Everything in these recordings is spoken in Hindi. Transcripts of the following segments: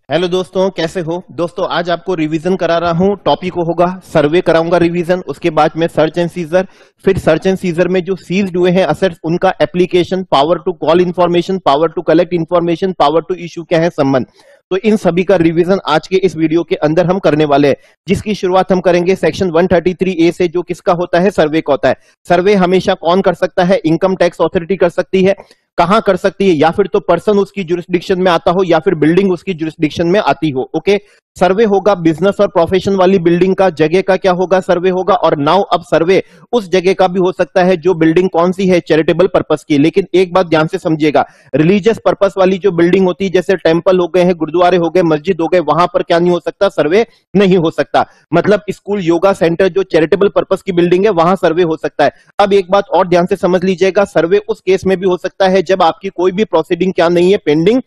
हेलो दोस्तों, कैसे हो दोस्तों। आज आपको रिवीजन करा रहा हूं। टॉपिक होगा सर्वे कराऊंगा रिवीजन, उसके बाद में सर्च एंड सीजर, फिर सर्च एंड सीजर में जो सीज्ड हुए हैं असेट्स उनका application, power to call information, power to collect information, power to issue क्या है संबंध। तो इन सभी का रिवीजन आज के इस वीडियो के अंदर हम करने वाले हैं, जिसकी शुरुआत हम करेंगे सेक्शन 133A से, जो किसका होता है, सर्वे का होता है। सर्वे हमेशा कौन कर सकता है, इनकम टैक्स अथॉरिटी कर सकती है। कहां कर सकती है, या फिर तो पर्सन उसकी जुरिस्डिक्शन में आता हो या फिर बिल्डिंग उसकी जुरिस्डिक्शन में आती हो। ओके, सर्वे होगा बिजनेस और प्रोफेशन वाली बिल्डिंग का, जगह का क्या होगा, सर्वे होगा। और नाउ अब सर्वे उस जगह का भी हो सकता है जो बिल्डिंग कौन सी है, चैरिटेबल पर्पस की। लेकिन एक बात ध्यान से समझिएगा, रिलीजियस पर्पस वाली जो बिल्डिंग होती है, जैसे टेंपल हो गए हैं, गुरुद्वारे हो गए, मस्जिद हो गए, वहां पर क्या नहीं हो सकता, सर्वे नहीं हो सकता। मतलब स्कूल, योगा सेंटर जो चैरिटेबल पर्पस की बिल्डिंग है, वहां सर्वे हो सकता है। अब एक बात और ध्यान से समझ लीजिएगा, सर्वे उस केस में भी हो सकता है जब आपकी कोई भी प्रोसीडिंग क्या नहीं है, पेंडिंग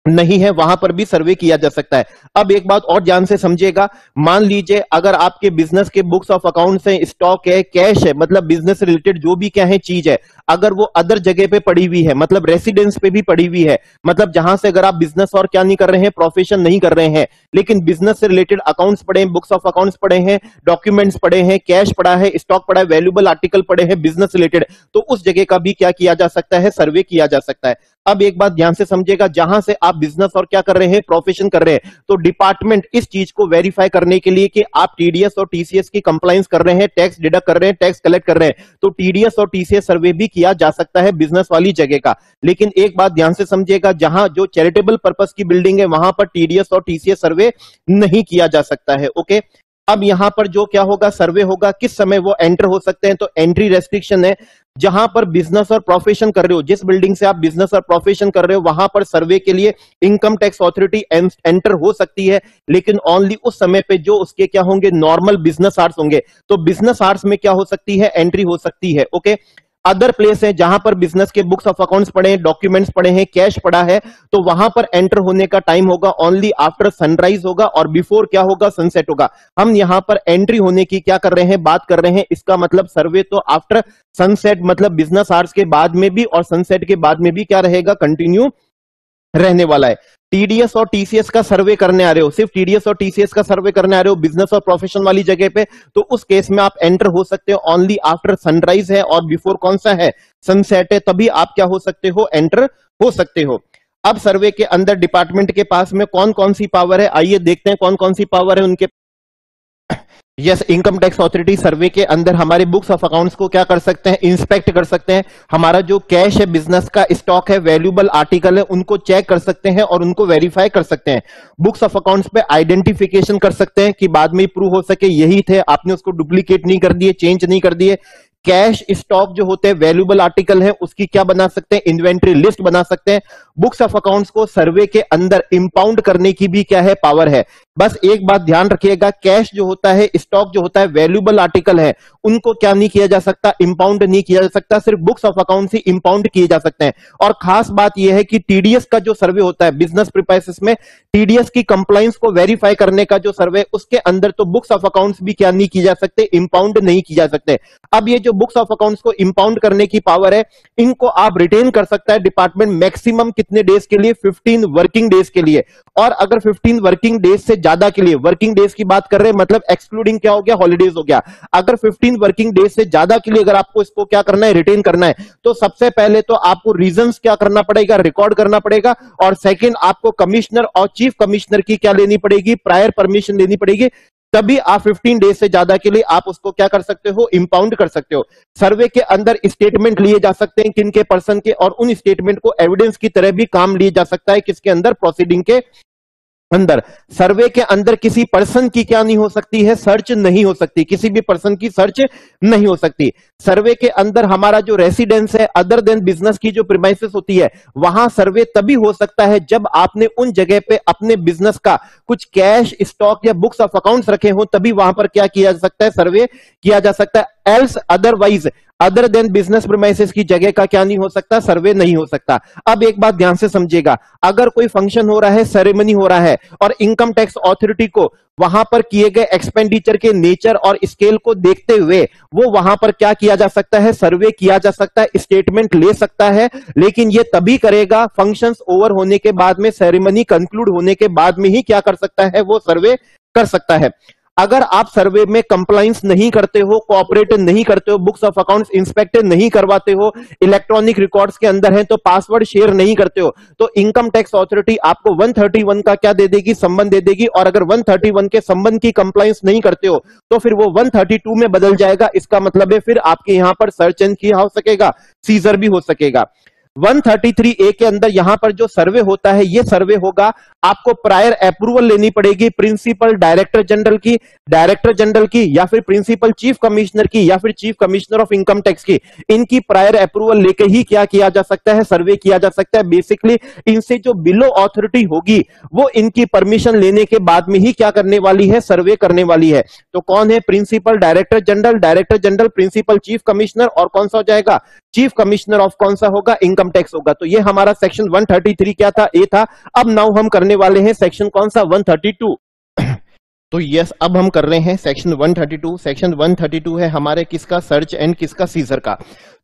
नहीं है, वहां पर भी सर्वे किया जा सकता है। अब एक बात और ध्यान से समझिएगा, मान लीजिए अगर आपके बिजनेस के बुक्स ऑफ अकाउंट्स हैं, स्टॉक है, कैश है, मतलब बिजनेस से रिलेटेड जो भी क्या है चीज है, अगर वो अदर जगह पे पड़ी हुई है, मतलब रेसिडेंस पे भी पड़ी हुई है, मतलब जहां से अगर आप बिजनेस और क्या नहीं कर रहे हैं, प्रोफेशन नहीं कर रहे हैं, लेकिन बिजनेस से रिलेटेड अकाउंट्स पड़े हैं, बुक्स ऑफ अकाउंट्स पड़े हैं, डॉक्यूमेंट्स पड़े हैं, कैश पड़ा है, स्टॉक पड़ा है, वैल्यूएबल आर्टिकल पड़े हैं बिजनेस रिलेटेड, तो उस जगह का भी क्या किया जा सकता है, सर्वे किया जा सकता है। अब एक बात ध्यान से समझिएगा, जहां से आप बिजनेस और क्या कर रहे हैं, प्रोफेशन कर रहे हैं, तो डिपार्टमेंट इस चीज को वेरीफाई करने के लिए कि आप टीडीएस और टीसीएस की कंप्लायंस कर रहे हैं, टैक्स डिडक्ट कर रहे हैं, टैक्स कलेक्ट कर रहे हैं, तो टीडीएस और टीसीएस सर्वे भी किया जा सकता है बिजनेस वाली जगह का। लेकिन एक बात ध्यान से समझिएगा, जहां जो चैरिटेबल पर्पस की बिल्डिंग है, वहां पर टीडीएस और टीसीएस सर्वे नहीं किया जा सकता है। ओके, अब यहां पर जो क्या होगा, सर्वे होगा, किस समय वो एंटर हो सकते हैं, तो एंट्री रेस्ट्रिक्शन है। जहां पर बिजनेस और प्रोफेशन कर रहे हो, जिस बिल्डिंग से आप बिजनेस और प्रोफेशन कर रहे हो, वहां पर सर्वे के लिए इनकम टैक्स अथॉरिटी एंटर हो सकती है, लेकिन ओनली उस समय पे जो उसके क्या होंगे, नॉर्मल बिजनेस आवर्स होंगे। तो बिजनेस आवर्स में क्या हो सकती है, एंट्री हो सकती है। ओके, अदर प्लेस है जहां पर बिजनेस के बुक्स ऑफ अकाउंट्स पड़े हैं, डॉक्यूमेंट्स पड़े हैं, कैश पड़ा है, तो वहां पर एंटर होने का टाइम होगा ओनली आफ्टर सनराइज होगा और बिफोर क्या होगा, सनसेट होगा। हम यहां पर एंट्री होने की क्या कर रहे हैं, बात कर रहे हैं। इसका मतलब सर्वे तो आफ्टर सनसेट, मतलब बिजनेस आवर्स के बाद में भी और सनसेट के बाद में भी क्या रहेगा, कंटिन्यू रहने वाला है। टीडीएस और टीसीएस का सर्वे करने आ रहे हो, सिर्फ टीडीएस और टीसीएस का सर्वे करने आ रहे हो बिजनेस और प्रोफेशन वाली जगह पे, तो उस केस में आप एंटर हो सकते हो ओनली आफ्टर सनराइज है और बिफोर कौन सा है, सनसेट है, तभी आप क्या हो सकते हो, एंटर हो सकते हो। अब सर्वे के अंदर डिपार्टमेंट के पास में कौन कौन सी पावर है, आइए देखते हैं कौन कौन सी पावर है उनके। यस, इनकम टैक्स अथॉरिटी सर्वे के अंदर हमारे बुक्स ऑफ अकाउंट्स को क्या कर सकते हैं, इंस्पेक्ट कर सकते हैं। हमारा जो कैश है, बिजनेस का स्टॉक है, वैल्यूएबल आर्टिकल है, उनको चेक कर सकते हैं और उनको वेरीफाई कर सकते हैं। बुक्स ऑफ अकाउंट्स पे आइडेंटिफिकेशन कर सकते हैं कि बाद में प्रूव हो सके यही थे, आपने उसको डुप्लीकेट नहीं कर दिए, चेंज नहीं कर दिए। कैश स्टॉक जो होते हैं, वैल्यूएबल आर्टिकल है, उसकी क्या बना सकते हैं, इन्वेंट्री लिस्ट बना सकते हैं। बुक्स ऑफ अकाउंट्स को सर्वे के अंदर इंपाउंड करने की भी क्या है, पावर है। बस एक बात ध्यान रखिएगा, कैश जो होता है, स्टॉक जो होता है, वैल्यूएबल आर्टिकल है, उनको क्या नहीं किया जा सकता, इंपाउंड नहीं किया जा सकता, सिर्फ books of account he impound किए जा सकते हैं। और खास बात यह है कि टीडीएस का जो सर्वे होता है बिजनेस प्रिपाइसेस में, टीडीएस की कंप्लायंस को वेरीफाई करने का जो सर्वे, उसके अंदर तो बुक्स ऑफ अकाउंट्स भी क्या नहीं किए जा सकते, इंपाउंड नहीं किए जा सकते। अब ये जो बुक्स ऑफ अकाउंट्स को इंपाउंड करने की पावर है, इनको आप रिटेन कर सकता है डिपार्टमेंट मैक्सिमम कितने डेज के लिए, 15 वर्किंग डेज के लिए। और अगर 15 वर्किंग डेज से ज्यादा के लिए, वर्किंग डेज की बात कर रहे हैं, मतलब एक्सक्लूडिंग क्या हो गया, हॉलीडेज हो गया। अगर 15 वर्किंग डेज से ज्यादा के लिए अगर आपको इसको क्या करना है, रिटेन करना है, तो सबसे पहले तो आपको रीजंस क्या करना पड़ेगा, रिकॉर्ड करना पड़ेगा। और सेकंड, आपको कमिश्नर और चीफ कमिश्नर की क्या लेनी पड़ेगी, प्रायर परमिशन लेनी पड़ेगी, तभी आप 15 डेज से ज्यादा के लिए आप उसको क्या कर सकते हो, इंपाउंड कर सकते हो। सर्वे के अंदर स्टेटमेंट लिए जा सकते हैं किन के, पर्सन के, और उन स्टेटमेंट को एविडेंस की तरह भी काम लिए जा सकता है किसके अंदर, प्रोसीडिंग के अंदर। सर्वे के अंदर किसी पर्सन की क्या नहीं हो सकती है, सर्च नहीं हो सकती, किसी भी पर्सन की सर्च नहीं हो सकती। सर्वे के अंदर हमारा जो रेसिडेंस है, अदर देन बिजनेस की जो प्रीमाइसेस होती है, वहां सर्वे तभी हो सकता है जब आपने उन जगह पे अपने बिजनेस का कुछ कैश, स्टॉक या बुक्स ऑफ अकाउंट्स रखे हो, तभी वहां पर क्या किया जा सकता है, सर्वे किया जा सकता है। Else otherwise other than business premises की जगह का क्या नहीं हो सकता, सर्वे नहीं हो सकता। अब एक बात ध्यान से समझिएगा, अगर कोई फंक्शन हो रहा है, सेरेमनी हो रहा है और इनकम टैक्स अथॉरिटी को वहां पर किए गए एक्सपेंडिचर के नेचर और स्केल को देखते हुए वो वहां पर क्या किया जा सकता है, सर्वे किया जा सकता है, स्टेटमेंट ले सकता है, लेकिन ये तभी करेगा फंक्शंस ओवर होने के बाद में, सेरेमनी कंक्लूड होने के बाद में ही क्या कर सकता है, वो सर्वे कर सकता है। अगर आप सर्वे में कंप्लायंस नहीं करते हो, कोऑपरेट नहीं करते हो, बुक्स ऑफ अकाउंट्स इंस्पेक्ट नहीं करवाते हो, इलेक्ट्रॉनिक रिकॉर्ड्स के अंदर हैं तो पासवर्ड शेयर नहीं करते हो, तो इनकम टैक्स अथॉरिटी आपको 131 का क्या दे देगी, संबंध दे देगी। और अगर 131 के संबंध की कंप्लायंस नहीं करते हो तो फिर वो 132 में बदल जाएगा। इसका मतलब है फिर आपके यहां पर सर्च एंड किया हो सकेगा, सीजर भी हो सकेगा। 133A के अंदर यहां पर जो सर्वे होता है, ये सर्वे होगा, आपको प्रायर अप्रूवल लेनी पड़ेगी प्रिंसिपल डायरेक्टर जनरल की या फिर प्रिंसिपल चीफ कमिश्नर की या फिर chief commissioner of income tax की। इनकी प्रायर अप्रूवल लेके ही क्या किया जा सकता है, सर्वे किया जा सकता है। बेसिकली इनसे जो बिलो अथॉरिटी होगी वो इनकी परमिशन लेने के बाद में ही क्या करने वाली है, सर्वे करने वाली है। तो कौन है, principal director general, principal chief commissioner, और कौन सा हो जाएगा, चीफ कमिश्नर ऑफ कौन सा होगा, इनकम टैक्स होगा। तो ये हमारा सेक्शन 133 क्या था, ए था। अब नाउ हम करने वाले हैं सेक्शन कौन सा, 132। तो यस, अब हम कर रहे हैं सेक्शन 132। सेक्शन 132 है हमारे किसका, सर्च एंड किसका, सीजर का।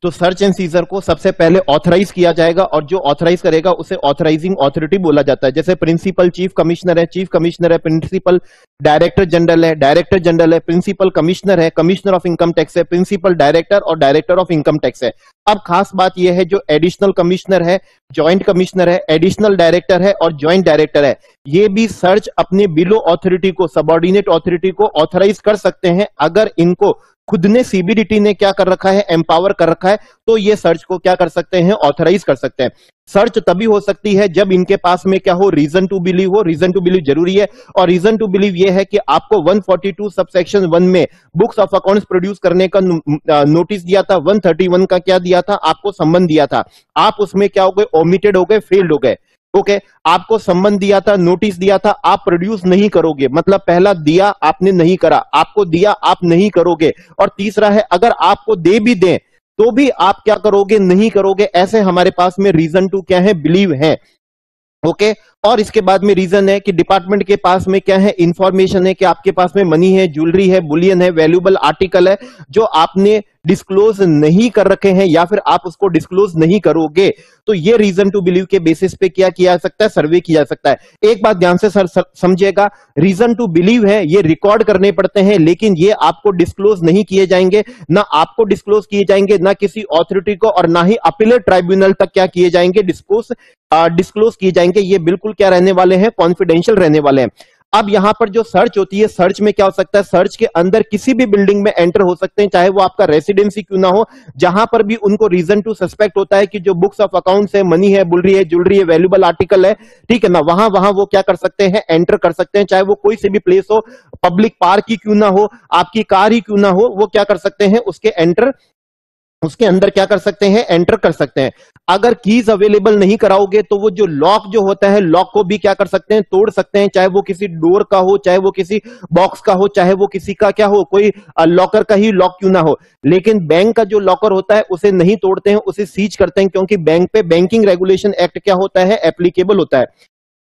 तो सर्च एंड सीजर को सबसे पहले ऑथराइज किया जाएगा और जो ऑथराइज करेगा उसे ऑथराइजिंग अथॉरिटी बोला जाता है। जैसे प्रिंसिपल चीफ कमिश्नर है, प्रिंसिपल डायरेक्टर जनरल है, प्रिंसिपल कमिश्नर है, कमिश्नर ऑफ इनकम टैक्स है, प्रिंसिपल डायरेक्टर और डायरेक्टर ऑफ इनकम टैक्स है। अब खास बात यह है, जो एडिशनल कमिश्नर है, ज्वाइंट कमिश्नर है, एडिशनल डायरेक्टर है और ज्वाइंट डायरेक्टर है, ये भी सर्च अपने बिलो अथॉरिटी को, सबऑर्डिनेट अथॉरिटी को ऑथराइज कर सकते हैं। अगर इनको खुद ने सीबीडीटी ने क्या कर रखा है, एम्पावर कर रखा है, तो ये सर्च को क्या कर सकते हैं, ऑथराइज कर सकते हैं। सर्च तभी हो सकती है जब इनके पास में क्या हो, रीजन टू बिलीव हो। रीजन टू बिलीव जरूरी है, और रीजन टू बिलीव ये है कि आपको 142 सबसेक्शन 1 में बुक्स ऑफ अकाउंट्स प्रोड्यूस करने का नोटिस दिया था, 131 का क्या दिया था, आपको संबंध दिया था, आप उसमें क्या हो गए, ओमिटेड हो गए, फेल्ड हो गए। ओके, आपको संबंध दिया था, नोटिस दिया था, आप प्रोड्यूस नहीं करोगे, मतलब पहला दिया आपने नहीं करा, आपको दिया आप नहीं करोगे, और तीसरा है अगर आपको दे भी दें तो भी आप क्या करोगे, नहीं करोगे। ऐसे हमारे पास में रीजन टू क्या है, बिलीव है। ओके, और इसके बाद में रीजन है कि डिपार्टमेंट के पास में क्या है, इंफॉर्मेशन है कि आपके पास में मनी है, ज्वेलरी है, बुलियन है, वैल्यूएबल आर्टिकल है जो आपने डिस्क्लोज नहीं कर रखे हैं या फिर आप उसको डिस्क्लोज नहीं करोगे, तो ये रीजन टू बिलीव के बेसिस पे क्या किया जा सकता है, सर्वे किया जा सकता है। एक बात ध्यान से समझिएगा, रीजन टू बिलीव है ये रिकॉर्ड करने पड़ते हैं, लेकिन ये आपको डिस्क्लोज नहीं किए जाएंगे, ना आपको डिस्क्लोज किए जाएंगे, ना किसी अथॉरिटी को, और ना ही अपीलेट ट्राइब्यूनल तक क्या किए जाएंगे, डिस्क्लोज किए जाएंगे। ये बिल्कुल क्या रहने वाले हैं, कॉन्फिडेंशियल रहने वाले हैं। अब यहां पर जो सर्च होती है, सर्च में क्या हो सकता है, सर्च के अंदर किसी भी बिल्डिंग में एंटर हो सकते हैं, चाहे वो आपका रेसिडेंसी क्यों ना हो, जहां पर भी उनको रीजन टू सस्पेक्ट होता है कि जो बुक्स ऑफ अकाउंट्स है, मनी है, बुलरी है, ज्वेलरी है, वैल्यूएबल आर्टिकल है, ठीक है ना, वहां वो क्या कर सकते हैं, एंटर कर सकते हैं, चाहे वो कोई से भी प्लेस हो, पब्लिक पार्क ही क्यों ना हो, आपकी कार ही क्यों ना हो, वो क्या कर सकते हैं, उसके अंदर क्या कर सकते हैं, एंटर कर सकते हैं। अगर कीज अवेलेबल नहीं कराओगे तो वो जो लॉक जो होता है, लॉक को भी क्या कर सकते हैं, तोड़ सकते हैं, चाहे वो किसी डोर का हो, चाहे वो किसी बॉक्स का हो, चाहे वो किसी का क्या हो, कोई लॉकर का ही लॉक क्यों ना हो। लेकिन बैंक का जो लॉकर होता है उसे नहीं तोड़ते हैं, उसे सीज करते हैं, क्योंकि बैंक पे बैंकिंग रेगुलेशन एक्ट क्या होता है, एप्लीकेबल होता है।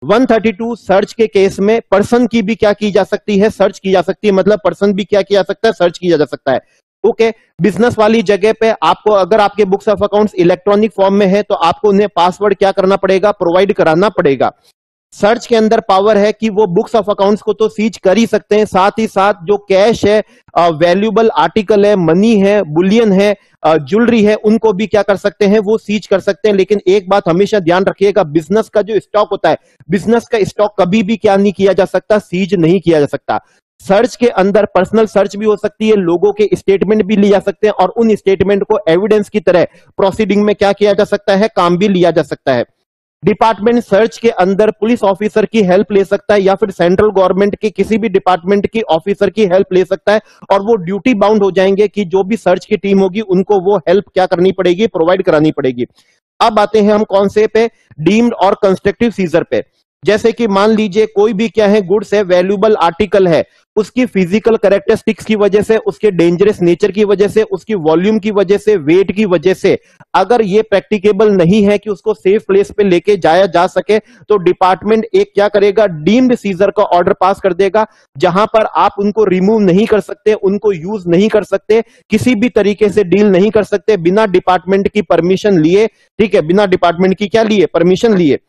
132 सर्च के केस में पर्सन की भी क्या की जा सकती है, सर्च की जा सकती है, मतलब पर्सन भी क्या किया जा सकता है, सर्च किया जा सकता है। ओके, बिजनेस वाली जगह पे आपको, अगर आपके books of accounts electronic form में है तो आपको उन्हें पासवर्ड क्या करना पड़ेगा, प्रोवाइड कराना पड़ेगा। सर्च के अंदर पावर है कि वो बुक्स ऑफ अकाउंट्स को तो सीज कर ही सकते हैं, साथ ही साथ जो कैश है, वैल्यूएबल आर्टिकल है, मनी है, बुलियन है, ज्वेलरी है, उनको भी क्या कर सकते हैं, वो सीज कर सकते हैं। लेकिन एक बात हमेशा ध्यान रखिएगा, बिजनेस का जो स्टॉक होता है, बिजनेस का स्टॉक कभी भी क्या नहीं किया जा सकता, सीज नहीं किया जा सकता। सर्च के अंदर पर्सनल सर्च भी हो सकती है, लोगों के स्टेटमेंट भी लिए जा सकते हैं, और उन स्टेटमेंट को एविडेंस की तरह प्रोसीडिंग में क्या किया जा सकता है, काम भी लिया जा सकता है। डिपार्टमेंट सर्च के अंदर पुलिस ऑफिसर की हेल्प ले सकता है या फिर सेंट्रल गवर्नमेंट के किसी भी डिपार्टमेंट की ऑफिसर की हेल्प ले सकता है, और वो ड्यूटी बाउंड हो जाएंगे कि जो भी सर्च की टीम होगी उनको वो हेल्प क्या करनी पड़ेगी, प्रोवाइड करानी पड़ेगी। अब आते हैं हम कौन से पे, डीम्ड और कंस्ट्रक्टिव सीजर पे। जैसे कि मान लीजिए कोई भी क्या है गुड्स है, वैल्यूएबल आर्टिकल है, उसकी फिजिकल कैरेक्टरिस्टिक्स की वजह से, उसके डेंजरस नेचर की वजह से, उसकी वॉल्यूम की वजह से, वेट की वजह से अगर ये प्रैक्टिकेबल नहीं है कि उसको सेफ प्लेस पे लेके जाया जा सके, तो डिपार्टमेंट एक क्या करेगा, डीम्ड सीजर का ऑर्डर पास कर देगा, जहां पर आप उनको रिमूव नहीं कर सकते, उनको यूज नहीं कर सकते, किसी भी तरीके से डील नहीं कर सकते बिना डिपार्टमेंट की परमिशन लिए। ठीक है, बिना डिपार्टमेंट की क्या लिए, परमिशन लिए।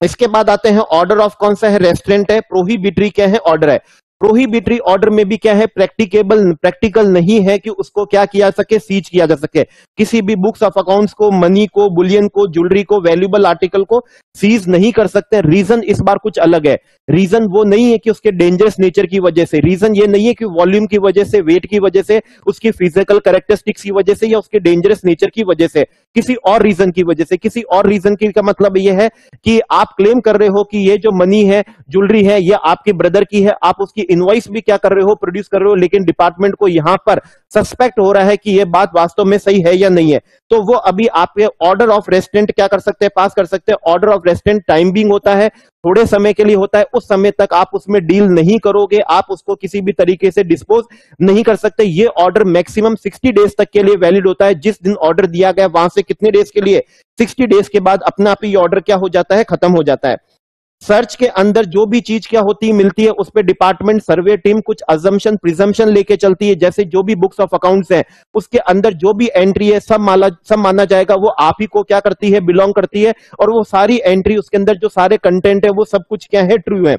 इसके बाद आते हैं ऑर्डर ऑफ, कौन सा है, रेस्ट्रेंट है। प्रोहिबिटरी क्या है, ऑर्डर है। प्रोहिबिटरी ऑर्डर में भी क्या है, प्रैक्टिकल नहीं है कि उसको क्या किया सके, सीज किया जा सके। किसी भी बुक्स ऑफ अकाउंट्स को, मनी को, बुलियन को, ज्वेलरी को, वैल्यूएबल आर्टिकल को सीज नहीं कर सकते। रीजन इस बार कुछ अलग है। रीजन वो नहीं है कि उसके डेंजरस नेचर की वजह से, रीजन ये नहीं है कि वॉल्यूम की वजह से, वेट की वजह से, उसकी फिजिकल कैरेक्टरिस्टिक्स की वजह से, या उसके डेंजरस नेचर की वजह से, किसी और रीजन की वजह से। किसी और रीजन की का मतलब यह है कि आप क्लेम कर रहे हो कि ये जो मनी है, ज्वेलरी है, ये आपके ब्रदर की है, आप उसकी इनवॉइस भी क्या कर रहे हो, प्रोड्यूस कर रहे हो, लेकिन डिपार्टमेंट को यहां पर सस्पेक्ट हो रहा है कि ये बात वास्तव में सही है या नहीं है, तो वो अभी आपके ऑर्डर ऑफ रेस्ट्रेंट क्या कर सकते हैं, पास कर सकते हैं। Order of restaurant time being होता है, थोड़े समय के लिए होता है, उस समय तक आप उसमें डील नहीं करोगे, आप उसको किसी भी तरीके से डिस्पोज नहीं कर सकते। ये ऑर्डर मैक्सिमम 60 डेज तक के लिए वैलिड होता है। जिस दिन ऑर्डर दिया गया वहां से कितने डेज के लिए, 60 डेज के बाद अपना आप ये ऑर्डर क्या हो जाता है, खत्म हो जाता है। सर्च के अंदर जो भी चीज क्या होती है, मिलती है, उस पे डिपार्टमेंट सर्वे टीम कुछ अजम्पशन प्रिजम्पशन लेके चलती है। जैसे जो भी बुक्स ऑफ अकाउंट्स है उसके अंदर जो भी एंट्री है सब माना जाएगा वो आप ही को क्या करती है, बिलोंग करती है, और वो सारी एंट्री, उसके अंदर जो सारे कंटेंट है वो सब कुछ क्या है, ट्रू है।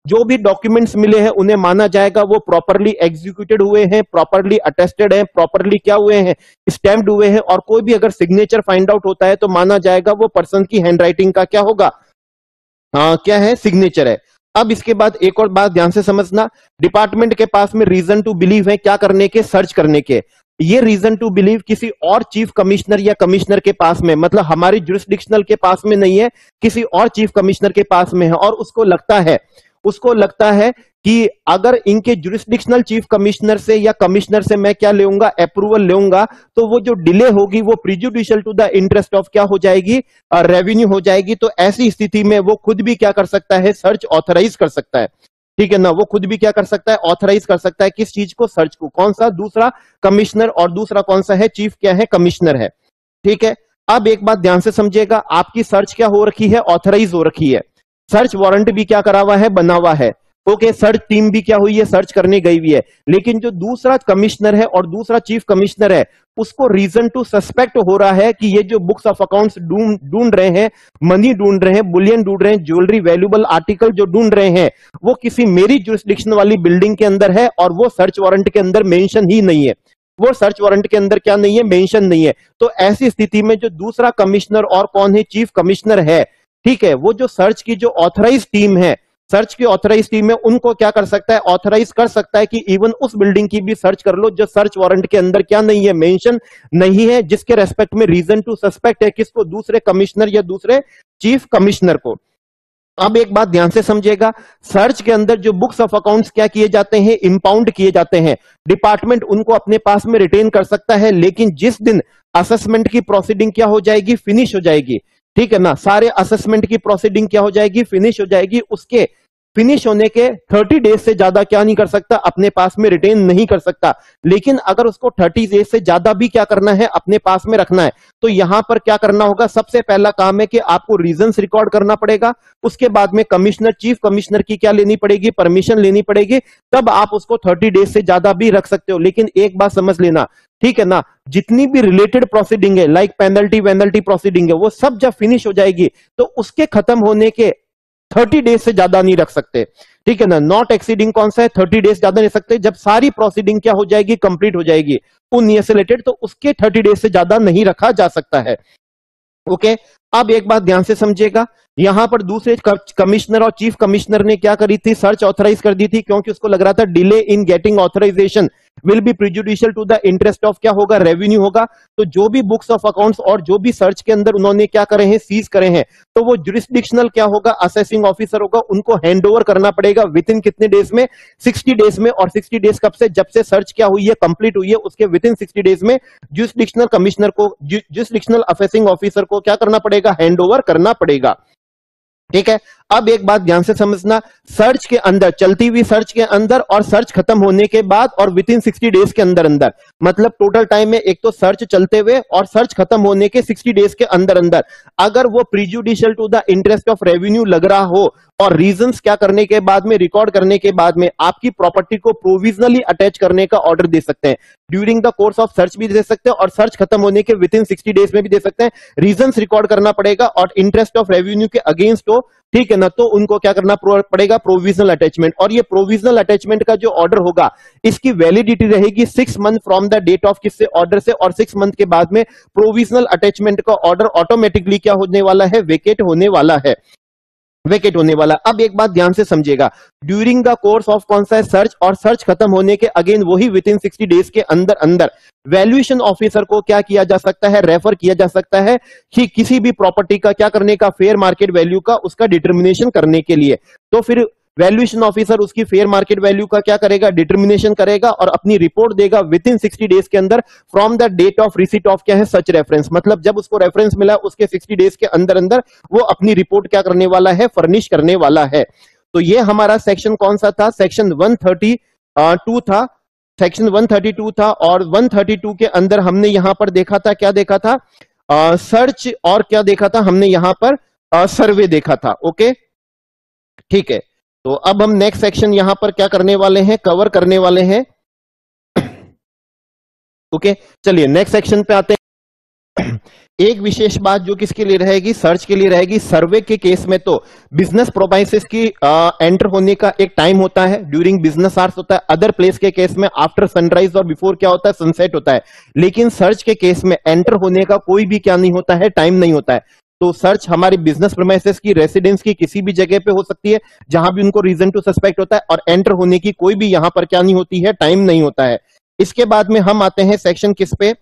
जो भी डॉक्यूमेंट्स मिले हैं उन्हें माना जाएगा वो प्रॉपरली एग्जीक्यूटेड हुए हैं, प्रॉपरली अटेस्टेड है, प्रॉपरली क्या हुए हैं, स्टैम्प्ड हुए हैं, और कोई भी अगर सिग्नेचर फाइंड आउट होता है तो माना जाएगा वो पर्सन की हैंडराइटिंग का क्या होगा, हाँ क्या है, सिग्नेचर है। अब इसके बाद एक और बात ध्यान से समझना, डिपार्टमेंट के पास में रीजन टू बिलीव है, क्या करने के, सर्च करने के। ये रीजन टू बिलीव किसी और चीफ कमिश्नर या कमिश्नर के पास में, मतलब हमारी जुरिस्डिक्शनल के पास में नहीं है, किसी और चीफ कमिश्नर के पास में है, और उसको लगता है कि अगर इनके जुरिस्डिक्शनल चीफ कमिश्नर से या कमिश्नर से मैं क्या लेऊंगा, अप्रूवल लेऊंगा, तो वो जो डिले होगी वो प्रिजुडिशियल टू द इंटरेस्ट ऑफ क्या हो जाएगी, रेवेन्यू हो जाएगी। तो ऐसी स्थिति में वो खुद भी क्या कर सकता है, सर्च ऑथराइज कर सकता है। ठीक है ना, वो खुद भी क्या कर सकता है, ऑथराइज कर सकता है। किस चीज को, सर्च को। कौन सा, दूसरा कमिश्नर, और दूसरा कौन सा है, चीफ क्या है, कमिश्नर है। ठीक है, अब एक बात ध्यान से समझिएगा, आपकी सर्च क्या हो रखी है, ऑथराइज हो रखी है। सर्च वारंट भी क्या करा हुआ है, बना हुआ है। ओके, सर्च टीम भी क्या हुई है, सर्च करने गई हुई है। लेकिन जो दूसरा कमिश्नर है और दूसरा चीफ कमिश्नर है, उसको रीजन टू सस्पेक्ट हो रहा है कि ये जो बुक्स ऑफ अकाउंट्स ढूंढ रहे हैं, मनी ढूंढ रहे हैं, बुलियन ढूंढ रहे हैं, ज्वेलरी, वैल्यूएबल आर्टिकल जो ढूंढ रहे हैं, वो किसी मेरी जुरिस्डिक्शन वाली बिल्डिंग के अंदर है, और वो सर्च वारंट के अंदर मेंशन ही नहीं है, वो सर्च वारंट के अंदर क्या नहीं है, मेंशन नहीं है। तो ऐसी स्थिति में जो दूसरा कमिश्नर और कौन है, चीफ कमिश्नर है, ठीक है, वो जो सर्च की जो ऑथराइज टीम है, सर्च की ऑथराइज टीम है, उनको क्या कर सकता है, ऑथराइज कर सकता है कि इवन उस बिल्डिंग की भी सर्च कर लो जो सर्च वारंट के अंदर क्या नहीं है, मेंशन नहीं है, जिसके रेस्पेक्ट में रीजन टू सस्पेक्ट है किसको, दूसरे कमिश्नर या दूसरे चीफ कमिश्नर को। अब एक बात ध्यान से समझिएगा, सर्च के अंदर जो बुक्स ऑफ अकाउंट्स क्या किए जाते हैं, इंपाउंड किए जाते हैं। डिपार्टमेंट उनको अपने पास में रिटेन कर सकता है, लेकिन जिस दिन असेसमेंट की प्रोसीडिंग क्या हो जाएगी, फिनिश हो जाएगी, ठीक है ना, सारे असेसमेंट की प्रोसीडिंग क्या हो जाएगी, फिनिश हो जाएगी, उसके फिनिश होने के 30 डेज से ज्यादा क्या नहीं कर सकता, अपने पास में रिटेन नहीं कर सकता। लेकिन अगर उसको 30 डेज से ज्यादा भी क्या करना है, अपने पास में रखना है, तो यहां पर क्या करना होगा, सबसे पहला काम है कि आपको रीजंस रिकॉर्ड करना पड़ेगा। उसके बाद में कमिश्नर, चीफ कमिश्नर की क्या लेनी पड़ेगी, परमिशन लेनी पड़ेगी, तब आप उसको 30 डेज से ज्यादा भी रख सकते हो। लेकिन एक बात समझ लेना, ठीक है ना, जितनी भी रिलेटेड प्रोसीडिंग है, लाइक पेनल्टी वेनल्टी प्रोसीडिंग है, वो सब जब फिनिश हो जाएगी तो उसके खत्म होने के 30 डेज से ज्यादा नहीं रख सकते, ठीक है ना। नॉट एक्सीडिंग कौन सा है, 30 डेज ज्यादा नहीं सकते, जब सारी प्रोसीडिंग क्या हो जाएगी, कंप्लीट हो जाएगी उन ईयर से रिलेटेड, तो उसके 30 डेज से ज्यादा नहीं रखा जा सकता है। ओके, अब एक बात ध्यान से समझिएगा, यहां पर दूसरे कमिश्नर और चीफ कमिश्नर ने क्या करी थी, सर्च ऑथराइज कर दी थी, क्योंकि उसको लग रहा था delay in getting authorisation will be prejudicial to the interest of क्या होगा, रेवेन्यू होगा। तो जो भी बुक्स ऑफ अकाउंट्स और जो भी सर्च के अंदर उन्होंने क्या करे हैं, सीज करे हैं, तो वो जुरिस्डिक्शनल क्या होगा, असेसिंग ऑफिसर होगा, उनको हैंड ओवर करना पड़ेगा विद इन कितने डेज में, 60 डेज में। और 60 डेज कब से, जब से सर्च क्या हुई है, कंप्लीट हुई है, उसके विद इन 60 डेज में जुरिस्डिक्शनल कमिश्नर को, जुरिस्डिक्शनल असेसिंग ऑफिसर को क्या करना पड़ेगा, हैंड ओवर करना पड़ेगा। ठीक है, अब एक बात ध्यान से समझना, सर्च के अंदर, चलती हुई सर्च के अंदर और सर्च खत्म होने के बाद और विद इन 60 डेज के अंदर अंदर, मतलब टोटल टाइम में एक तो सर्च चलते हुए और सर्च खत्म होने के 60 डेज के अंदर अंदर अगर वो prejudicial to the interest of revenue लग रहा हो और रीजंस क्या करने के बाद में, रिकॉर्ड करने के बाद में आपकी प्रॉपर्टी को प्रोविजनली अटैच करने का ऑर्डर दे सकते हैं। During the course of search भी दे सकते हैं और सर्च खत्म होने के विद इन 60 डेज में भी दे सकते हैं। रीजंस रिकॉर्ड करना पड़ेगा और इंटरेस्ट ऑफ रेवेन्यू के अगेंस्ट हो, ठीक है ना, तो उनको क्या करना पड़ेगा, प्रोविजनल अटैचमेंट। और ये प्रोविजनल अटैचमेंट का जो ऑर्डर होगा इसकी वैलिडिटी रहेगी 6 month from the date of किससे, ऑर्डर से, और 6 मंथ के बाद में प्रोविजनल अटैचमेंट का ऑर्डर ऑटोमेटिकली क्या होने वाला है, वेकेट होने वाला है, वेकेट होने वाला। अब एक बात ध्यान से समझिएगा, ड्यूरिंग द कोर्स ऑफ कौन सा है, सर्च, और सर्च खत्म होने के अगेन वही विद इन 60 डेज के अंदर अंदर वैल्यूएशन ऑफिसर को क्या किया जा सकता है, रेफर किया जा सकता है कि किसी भी प्रॉपर्टी का क्या करने का, फेयर मार्केट वैल्यू का उसका डिटर्मिनेशन करने के लिए। तो फिर वैल्यूएशन ऑफिसर उसकी फेयर मार्केट वैल्यू का क्या करेगा, डिटर्मिनेशन करेगा और अपनी रिपोर्ट देगा विद इन 60 डेज के अंदर from the date of receipt of क्या है, सच रेफरेंस। मतलब जब उसको रेफरेंस मिला उसके 60 डेज के अंदर अंदर वो अपनी रिपोर्ट क्या करने वाला है, फर्निश करने वाला है। तो ये हमारा सेक्शन कौन सा था, सेक्शन 132 था, सेक्शन 132 था। और 132 के अंदर हमने यहां पर देखा था, क्या देखा था, सर्च, और क्या देखा था हमने यहां पर, सर्वे देखा था। ओके, ठीक है। तो अब हम नेक्स्ट सेक्शन यहां पर क्या करने वाले हैं, कवर करने वाले हैं। ओके, चलिए नेक्स्ट सेक्शन पे आते हैं। एक विशेष बात जो किसके लिए रहेगी, सर्च के लिए रहेगी। सर्वे के केस में तो बिजनेस प्रोमाइसेस की एंटर होने का एक टाइम होता है, ड्यूरिंग बिजनेस आवर्स होता है। अदर प्लेस के केस में आफ्टर सनराइज और बिफोर क्या होता है, सनसेट होता है। लेकिन सर्च के केस में एंटर होने का कोई भी क्या नहीं होता है, टाइम नहीं होता है। तो सर्च हमारी बिजनेस प्रीमाइसेस की, रेसिडेंस की किसी भी जगह पे हो सकती है जहां भी उनको रीजन टू सस्पेक्ट होता है, और एंटर होने की कोई भी यहां पर क्या नहीं होती है, टाइम नहीं होता है। इसके बाद में हम आते हैं सेक्शन किस पे,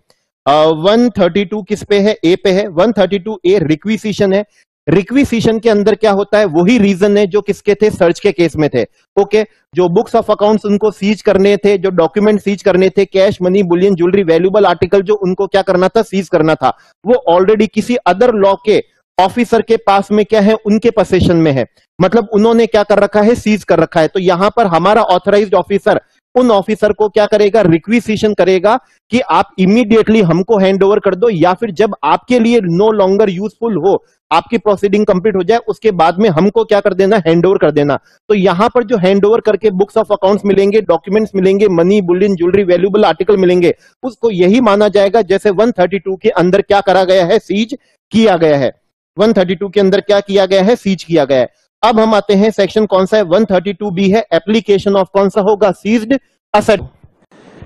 132 किस पे है, ए पे है। 132 ए रिक्विजिशन है। रिक्विजिशन के अंदर क्या होता है, वही रीजन है जो किसके थे, सर्च के केस में थे। ओके, जो बुक्स ऑफ अकाउंट्स उनको सीज करने थे, जो डॉक्यूमेंट सीज करने थे, cash, money, Boolean, jewellery, valuable article जो उनको क्या करना था, सीज करना था, वो ऑलरेडी किसी अदर लॉ के ऑफिसर के पास में क्या है, उनके पोसेशन में है। मतलब उन्होंने क्या कर रखा है, सीज कर रखा है। तो यहां पर हमारा ऑथराइज्ड ऑफिसर उन ऑफिसर को क्या करेगा, रिक्विजिशन करेगा कि आप इमीडिएटली हमको हैंड ओवर कर दो, या फिर जब आपके लिए नो लॉन्गर यूजफुल हो, आपकी प्रोसीडिंग कंप्लीट हो जाए, उसके बाद में हमको क्या कर देना, हैंड ओवर कर देना। तो यहां पर जो हैंड ओवर करके बुक्स ऑफ अकाउंट्स मिलेंगे, डॉक्यूमेंट्स मिलेंगे, money, Boolean, jewellery, valuable article मिलेंगे, उसको यही माना जाएगा जैसे 132 के अंदर क्या करा गया है, सीज किया गया है। 132 के अंदर क्या किया गया है, सीज किया गया है। अब हम आते हैं सेक्शन कौन सा है, 132 बी है, एप्लीकेशन ऑफ कौन सा होगा, सीज्ड असेट।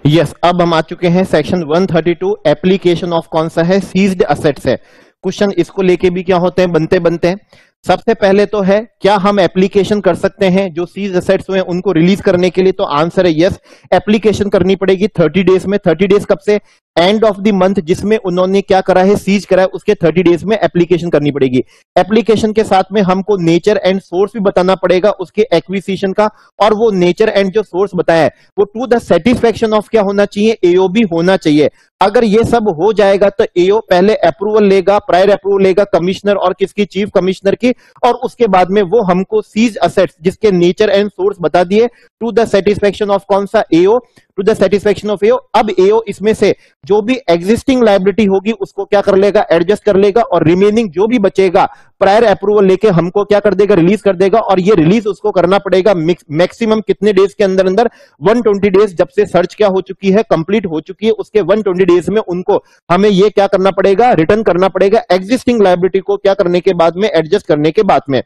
यस, अब हम आ चुके हैं सेक्शन 132, एप्लीकेशन ऑफ कौन सा है, सीज्ड असेट्स है। क्वेश्चन इसको लेके भी क्या होते हैं, बनते हैं। सबसे पहले तो है, क्या हम एप्लीकेशन कर सकते हैं जो सीज असेट्स हुए उनको रिलीज करने के लिए, तो आंसर है यस, एप्लीकेशन करनी पड़ेगी 30 डेज में। 30 डेज कब से, एंड ऑफ द मंथ जिसमें उन्होंने क्या करा है, सीज करा है, उसके 30 डेज में एप्लीकेशन करनी पड़ेगी। एप्लीकेशन के साथ में हमको नेचर एंड सोर्स भी बताना पड़ेगा उसके एक्विजिशन का, और वो नेचर एंड जो सोर्स बताया है वो टू द सेटिस्फेक्शन ऑफ क्या होना चाहिए, एओ भी होना चाहिए। अगर ये सब हो जाएगा तो एओ पहले अप्रूवल लेगा, प्रायर अप्रूवल लेगा कमिश्नर और किसकी, चीफ कमिश्नर की, और उसके बाद में वो हमको सीज असेट्स जिसके नेचर एंड सोर्स बता दिए टू द सेटिस्फेक्शन ऑफ कौन सा, AO, to the satisfaction of AO. अब एओ इसमें से जो भी एग्जिस्टिंग लायबिलिटी होगी उसको क्या कर लेगा, एडजस्ट कर लेगा, और रिमेनिंग जो भी बचेगा प्रायर अप्रूवल लेके हमको क्या कर देगा, रिलीज कर देगा। और ये रिलीज उसको करना पड़ेगा मैक्सिमम कितने डेज के अंदर अंदर, 120 डेज। जब से सर्च क्या हो चुकी है, कंप्लीट हो चुकी है, उसके 120 डेज में उनको हमें ये क्या करना पड़ेगा, रिटर्न करना पड़ेगा एग्जिस्टिंग लायबिलिटी को क्या करने के बाद में, एडजस्ट करने के बाद में।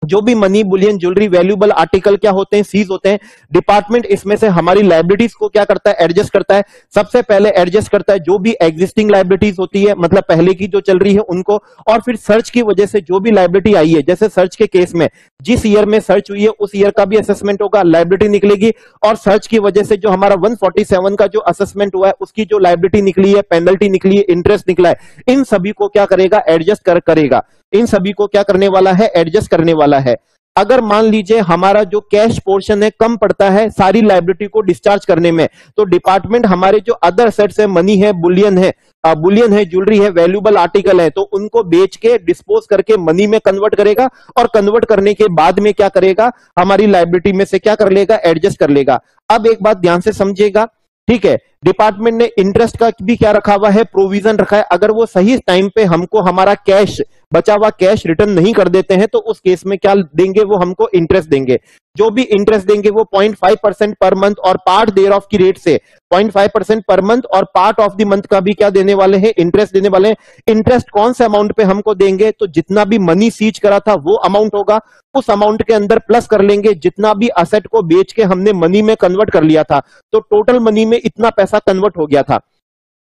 जो भी money, Boolean, jewellery, valuable article क्या होते हैं, सीज होते हैं। डिपार्टमेंट इसमें से हमारी लायबिलिटीज को क्या करता है, एडजस्ट करता है। सबसे पहले एडजस्ट करता है जो भी एग्जिस्टिंग लायबिलिटीज होती है, मतलब पहले की जो चल रही है उनको, और फिर सर्च की वजह से जो भी लायबिलिटी आई है, जैसे सर्च के केस में जिस ईयर में सर्च हुई है उस ईयर का भी असेसमेंट होगा, लायबिलिटी निकलेगी। और सर्च की वजह से जो हमारा 147 का जो असेसमेंट हुआ है उसकी जो लायबिलिटी निकली है, पेनल्टी निकली है, इंटरेस्ट निकला है, इन सभी को क्या करेगा, एडजस्ट करेगा। इन सभी को क्या करने वाला है, एडजस्ट करने वाला है। अगर मान लीजिए हमारा जो कैश पोर्शन है कम पड़ता है सारी लायबिलिटी को डिस्चार्ज करने में, तो डिपार्टमेंट हमारे जो अदर असेट्स है, मनी है, बुलियन है, ज्वेलरी है, वैल्यूएबल आर्टिकल है, तो उनको बेच के डिस्पोज करके मनी में कन्वर्ट करेगा, और कन्वर्ट करने के बाद में क्या करेगा, हमारी लायबिलिटी में से क्या कर लेगा, एडजस्ट कर लेगा। अब एक बात ध्यान से समझिएगा, ठीक है, डिपार्टमेंट ने इंटरेस्ट का भी क्या रखा हुआ है, प्रोविजन रखा है। अगर वो सही टाइम पे हमको हमारा कैश, बचा हुआ कैश रिटर्न नहीं कर देते हैं, तो उस केस में क्या देंगे, वो हमको इंटरेस्ट देंगे। जो भी इंटरेस्ट देंगे वो 0.5% पर मंथ और पार्ट देयर ऑफ की रेट से 0.5% पर मंथ और पार्ट ऑफ द मंथ का भी क्या देने वाले हैं, इंटरेस्ट देने वाले हैं। इंटरेस्ट कौन से अमाउंट पे हमको देंगे, तो जितना भी मनी सीज करा था वो अमाउंट होगा, उस अमाउंट के अंदर प्लस कर लेंगे जितना भी असेट को बेच के हमने मनी में कन्वर्ट कर लिया था, तो टोटल मनी में इतना पैसा कन्वर्ट हो गया था।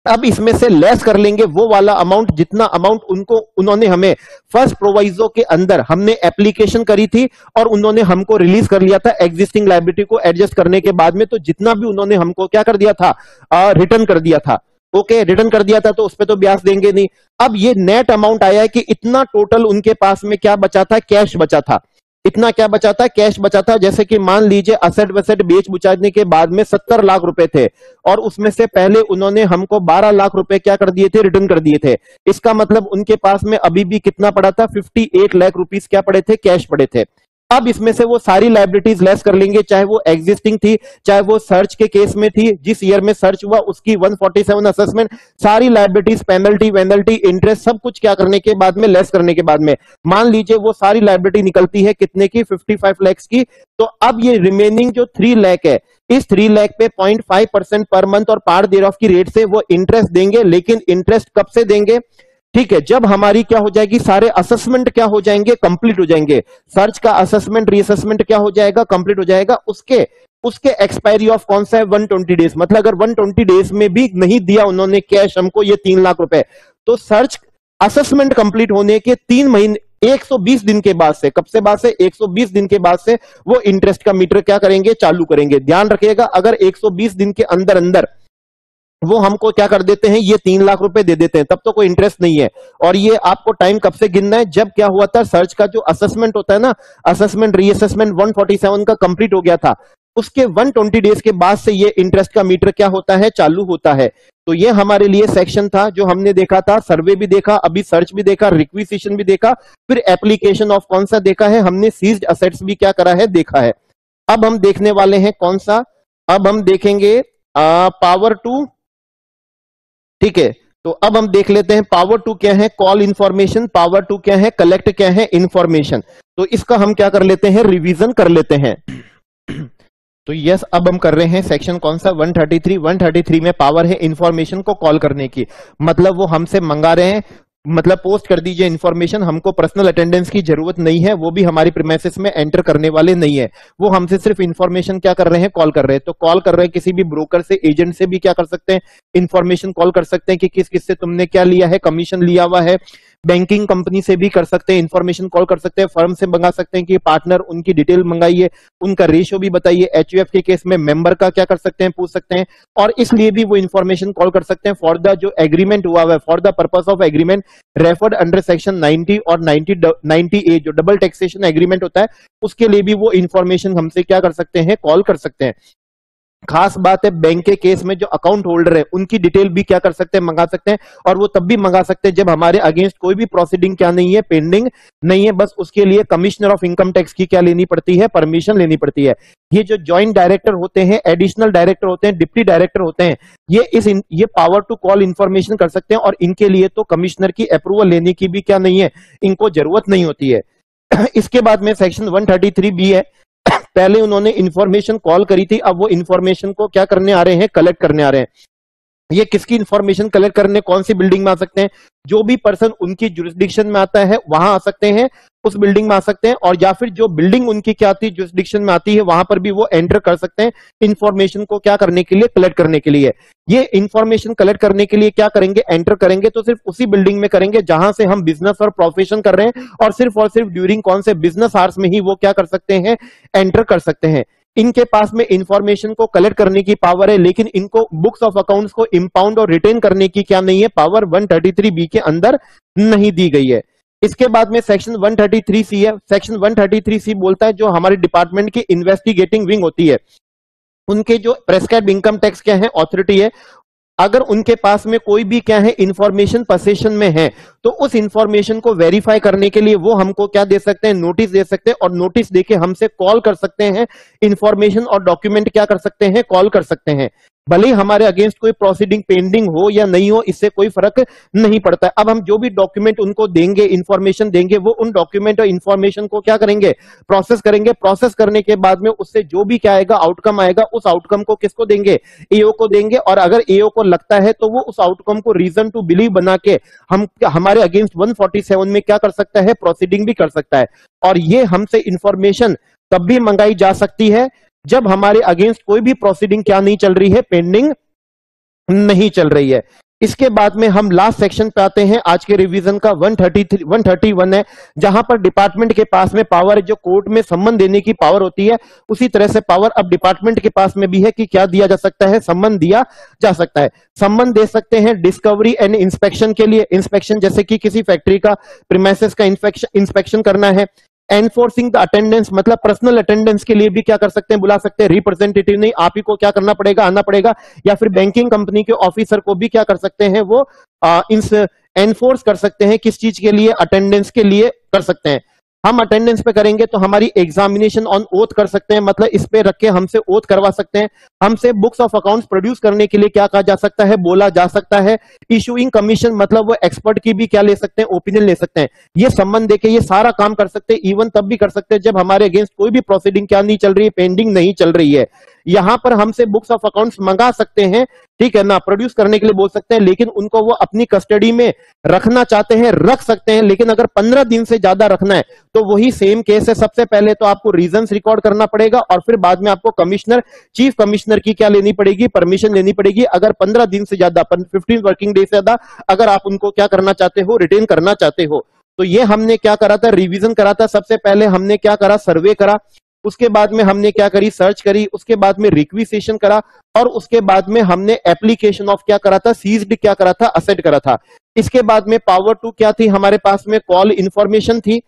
अब इसमें से लेस कर लेंगे वो वाला अमाउंट, जितना अमाउंट उन्होंने हमें फर्स्ट प्रोवाइजो के अंदर हमने एप्लीकेशन करी थी और उन्होंने हमको रिलीज कर लिया था एग्जिस्टिंग लायबिलिटी को एडजस्ट करने के बाद में, तो जितना भी उन्होंने हमको क्या कर दिया था, रिटर्न कर दिया था। ओके, रिटर्न कर दिया था तो उस पर तो ब्याज देंगे नहीं। अब ये नेट अमाउंट आया है कि इतना टोटल उनके पास में क्या बचा था, कैश बचा था। इतना क्या बचा था, कैश बचा था। जैसे कि मान लीजिए असेट वसेट बेच बुचाने के बाद में 70 लाख रुपए थे, और उसमें से पहले उन्होंने हमको 12 लाख रुपए क्या कर दिए थे, रिटर्न कर दिए थे। इसका मतलब उनके पास में अभी भी कितना पड़ा था, 58 लाख रुपीस क्या पड़े थे, कैश पड़े थे। अब इसमें से वो सारी लायबिलिटीज लेस कर लेंगे, चाहे वो एग्जिस्टिंग थी, चाहे वो सर्च के केस में थी, जिस ईयर में सर्च हुआ उसकी 147 असेसमेंट, सारी लायबिलिटीज, पेनल्टी वेनल्टी, इंटरेस्ट, सब कुछ क्या करने के बाद में, लेस करने के बाद में, मान लीजिए वो सारी लायबिलिटी निकलती है कितने की, 55 लाख की। तो अब ये रिमेनिंग जो 3 लाख है, इस 3 लाख पे 0.5% पर मंथ और पार्ट देयर ऑफ की रेट से वो इंटरेस्ट देंगे। लेकिन इंटरेस्ट कब से देंगे, ठीक है, जब हमारी क्या हो जाएगी, सारे असेसमेंट क्या हो जाएंगे, कंप्लीट हो जाएंगे। सर्च का असेसमेंट, रीअसेसमेंट क्या हो जाएगा, कंप्लीट हो जाएगा। उसके एक्सपायरी ऑफ कौन सा है, 120 डेज। मतलब अगर 120 डेज में भी नहीं दिया उन्होंने कैश हमको ये 3 लाख रुपए, तो सर्च असेसमेंट कंप्लीट होने के 3 महीने 120 दिन के बाद से, कब से बाद से, 120 दिन के बाद से वो इंटरेस्ट का मीटर क्या करेंगे, चालू करेंगे। ध्यान रखिएगा, अगर 120 दिन के अंदर अंदर वो हमको क्या कर देते हैं, ये 3 लाख रुपए दे देते हैं, तब तो कोई इंटरेस्ट नहीं है। और ये आपको टाइम कब से गिनना है, जब क्या हुआ था, सर्च का जो असेसमेंट होता है ना, असेसमेंट रीअसेसमेंट 147 का कंप्लीट हो गया था, उसके 120 डेज के बाद से ये इंटरेस्ट का मीटर क्या होता है, चालू होता है। तो ये हमारे लिए सेक्शन था जो हमने देखा था, सर्वे भी देखा, अभी सर्च भी देखा, रिक्विजिशन भी देखा, फिर एप्लीकेशन ऑफ कौन सा देखा है हमने, सीज्ड असेट्स भी क्या करा है, देखा है। अब हम देखने वाले हैं कौन सा, अब हम देखेंगे पावर 2, ठीक है। तो अब हम देख लेते हैं पावर 2 क्या है, कॉल इंफॉर्मेशन, पावर 2 क्या है, कलेक्ट क्या है, इंफॉर्मेशन। तो इसका हम क्या कर लेते हैं, रिवीजन कर लेते हैं। तो यस, अब हम कर रहे हैं सेक्शन कौन सा, 133 में पावर है इंफॉर्मेशन को कॉल करने की। मतलब वो हमसे मंगा रहे हैं, मतलब पोस्ट कर दीजिए इंफॉर्मेशन, हमको पर्सनल अटेंडेंस की जरूरत नहीं है, वो भी हमारी प्रीमाइसेस में एंटर करने वाले नहीं है। वो हमसे सिर्फ इंफॉर्मेशन क्या कर रहे हैं, कॉल कर रहे हैं। तो कॉल कर रहे हैं किसी भी ब्रोकर से, एजेंट से भी क्या कर सकते हैं, इंफॉर्मेशन कॉल कर सकते हैं कि किस किस से तुमने क्या लिया है, कमीशन लिया हुआ है। बैंकिंग कंपनी से भी कर सकते हैं, इंफॉर्मेशन कॉल कर सकते हैं। फर्म से मंगा सकते हैं कि पार्टनर, उनकी डिटेल मंगाइए, उनका रेशियो भी बताइए। एचयूएफ के केस में मेंबर का क्या कर सकते हैं, पूछ सकते हैं। और इसलिए भी वो इंफॉर्मेशन कॉल कर सकते हैं फॉर द जो एग्रीमेंट हुआ है, for the purpose of agreement referred under section 90 और 90A जो डबल टैक्सेशन एग्रीमेंट होता है, उसके लिए भी वो इंफॉर्मेशन हमसे क्या कर सकते हैं, कॉल कर सकते हैं। खास बात है, बैंक के केस में जो अकाउंट होल्डर है उनकी डिटेल भी क्या कर सकते हैं, मंगा सकते हैं। और वो तब भी मंगा सकते हैं जब हमारे अगेंस्ट कोई भी प्रोसीडिंग क्या नहीं है, पेंडिंग नहीं है। बस उसके लिए कमिश्नर ऑफ इनकम टैक्स की क्या लेनी पड़ती है, परमिशन लेनी पड़ती है। ये जो ज्वाइंट डायरेक्टर होते हैं, एडिशनल डायरेक्टर होते हैं, डिप्टी डायरेक्टर होते हैं, ये पावर टू कॉल इंफॉर्मेशन कर सकते हैं। और इनके लिए तो कमिश्नर की अप्रूवल लेने की भी क्या नहीं है, इनको जरूरत नहीं होती है। इसके बाद में सेक्शन 133B है। पहले उन्होंने इंफॉर्मेशन कॉल करी थी, अब वो इंफॉर्मेशन को क्या करने आ रहे हैं, कलेक्ट करने आ रहे हैं। ये किसकी इंफॉर्मेशन कलेक्ट करने, कौन सी बिल्डिंग में आ सकते हैं, जो भी पर्सन उनकी जुरिस्डिक्शन में आता है वहां आ सकते हैं, उस बिल्डिंग में आ सकते हैं। और या फिर जो बिल्डिंग उनकी क्या आती है, जुरिस्डिक्शन में आती है, वहां पर भी वो एंटर कर सकते हैं इंफॉर्मेशन को क्या करने के लिए, कलेक्ट करने के लिए। ये इंफॉर्मेशन कलेक्ट करने के लिए क्या करेंगे, एंटर करेंगे तो सिर्फ उसी बिल्डिंग में करेंगे जहां से हम बिजनेस और प्रोफेशन कर रहे हैं, और सिर्फ ड्यूरिंग कौन से बिजनेस आवर्स में ही वो क्या कर सकते हैं, एंटर कर सकते हैं। इनके पास में इंफॉर्मेशन को कलेक्ट करने की पावर है, लेकिन इनको बुक्स ऑफ अकाउंट्स को इंपाउंड और रिटेन करने की क्या नहीं है, पावर 133B के अंदर नहीं दी गई है। इसके बाद में सेक्शन 133C है। सेक्शन 133C बोलता है जो हमारे डिपार्टमेंट की इन्वेस्टिगेटिंग विंग होती है, उनके जो प्रेस्क्राइब इनकम टैक्स क्या है, ऑथोरिटी है, अगर उनके पास में कोई भी क्या है इंफॉर्मेशन पोजीशन में है, तो उस इंफॉर्मेशन को वेरीफाई करने के लिए वो हमको क्या दे सकते हैं, नोटिस दे सकते हैं, और नोटिस देके हमसे कॉल कर सकते हैं, इंफॉर्मेशन और डॉक्यूमेंट क्या कर सकते हैं, कॉल कर सकते हैं। भले ही हमारे अगेंस्ट कोई प्रोसीडिंग पेंडिंग हो या नहीं हो, इससे कोई फर्क नहीं पड़ता है। अब हम जो भी डॉक्यूमेंट उनको देंगे, इंफॉर्मेशन देंगे, वो उन डॉक्यूमेंट और इंफॉर्मेशन को क्या करेंगे, प्रोसेस करेंगे। प्रोसेस करने के बाद में उससे जो भी क्या आएगा, आउटकम आएगा, उस आउटकम को किसको देंगे, एओ को देंगे। और अगर एओ को लगता है तो वो उस आउटकम को रीजन टू बिलीव बना के हम हमारे अगेंस्ट 147 में क्या कर सकता है, प्रोसीडिंग भी कर सकता है। और ये हमसे इंफॉर्मेशन तब भी मंगाई जा सकती है जब हमारे अगेंस्ट कोई भी प्रोसीडिंग क्या नहीं चल रही है, पेंडिंग नहीं चल रही है। इसके बाद में हम लास्ट सेक्शन पे आते हैं आज के रिवीजन का, 131 है, जहां पर डिपार्टमेंट के पास में पावर है, जो कोर्ट में सम्मन देने की पावर होती है, उसी तरह से पावर अब डिपार्टमेंट के पास में भी है कि क्या दिया जा सकता है, सम्मन दिया जा सकता है। सम्मन दे सकते हैं डिस्कवरी एंड इंस्पेक्शन के लिए, इंस्पेक्शन जैसे कि किसी फैक्ट्री का प्रीमाइसेस का इंस्पेक्शन करना है। एनफोर्सिंग द अटेंडेंस, मतलब पर्सनल अटेंडेंस के लिए भी क्या कर सकते हैं, बुला सकते हैं, रिप्रेजेंटेटिव नहीं, आप ही को क्या करना पड़ेगा, आना पड़ेगा। या फिर बैंकिंग कंपनी के ऑफिसर को भी क्या कर सकते हैं, वो एनफोर्स कर सकते हैं, किस चीज के लिए, अटेंडेंस के लिए कर सकते हैं। हम अटेंडेंस पे करेंगे तो हमारी एग्जामिनेशन ऑन ओथ कर सकते हैं, मतलब इस पे रख के हमसे ओथ करवा सकते हैं। हमसे बुक्स ऑफ अकाउंट्स प्रोड्यूस करने के लिए क्या कहा जा सकता है, बोला जा सकता है। इशूइंग कमीशन, मतलब वो एक्सपर्ट की भी क्या ले सकते हैं, ओपिनियन ले सकते हैं। ये संबंध देके ये सारा काम कर सकते हैं, इवन तब भी कर सकते हैं जब हमारे अगेंस्ट कोई भी प्रोसीडिंग क्या नहीं चल रही है, पेंडिंग नहीं चल रही है। यहां पर हमसे बुक्स ऑफ अकाउंट्स मंगा सकते हैं, ठीक है ना, प्रोड्यूस करने के लिए बोल सकते हैं, लेकिन उनको वो अपनी कस्टडी में रखना चाहते हैं, रख सकते हैं। लेकिन अगर 15 दिन से ज्यादा रखना है तो वही सेम केस है, सबसे पहले तो आपको रीजंस रिकॉर्ड करना पड़ेगा और फिर बाद में आपको कमिश्नर, चीफ कमिश्नर की क्या लेनी पड़ेगी, परमिशन लेनी पड़ेगी। अगर 15 दिन से ज्यादा, 15 वर्किंग डे से ज्यादा अगर आप उनको क्या करना चाहते हो, रिटेन करना चाहते हो। तो ये हमने क्या करा था, रिवीजन करा था। सबसे पहले हमने क्या करा, सर्वे करा, उसके बाद में हमने क्या करी, सर्च करी, उसके बाद में रिक्विजिशन करा, और उसके बाद में हमने एप्लीकेशन ऑफ क्या करा था, सीज्ड क्या करा था, असेट करा था। इसके बाद में पावर टू क्या थी हमारे पास में, कॉल इंफॉर्मेशन थी,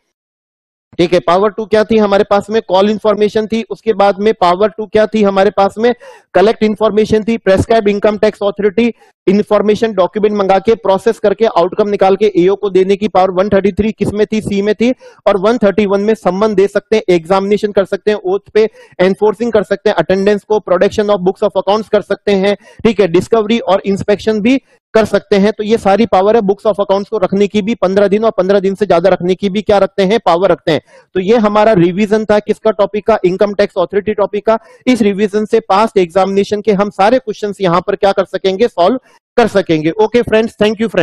ठीक है। पावर टू क्या थी हमारे पास में, कॉल इंफॉर्मेशन थी। उसके बाद में पावर टू क्या थी हमारे पास में, कलेक्ट इंफॉर्मेशन थी। Prescribe income tax authority information document मंगा के प्रोसेस करके आउटकम निकाल के एओ को देने की पावर 133 किस में थी, सी में थी। और 131 में सम्मन दे सकते हैं, एग्जामिनेशन कर सकते हैं, ओथ पे एनफोर्सिंग कर सकते हैं, अटेंडेंस को, production of books of accounts कर सकते हैं, ठीक है, डिस्कवरी और इंस्पेक्शन भी कर सकते हैं। तो ये सारी पावर है। बुक्स ऑफ अकाउंट्स को रखने की भी 15 दिन और 15 दिन से ज्यादा रखने की भी क्या रखते हैं, पावर रखते हैं। तो ये हमारा रिवीजन था किसका, टॉपिक का, इनकम टैक्स ऑथोरिटी टॉपिक का। इस रिवीजन से पास्ट एग्जामिनेशन के हम सारे क्वेश्चंस यहां पर क्या कर सकेंगे, सॉल्व कर सकेंगे। Okay friends, thank you friends.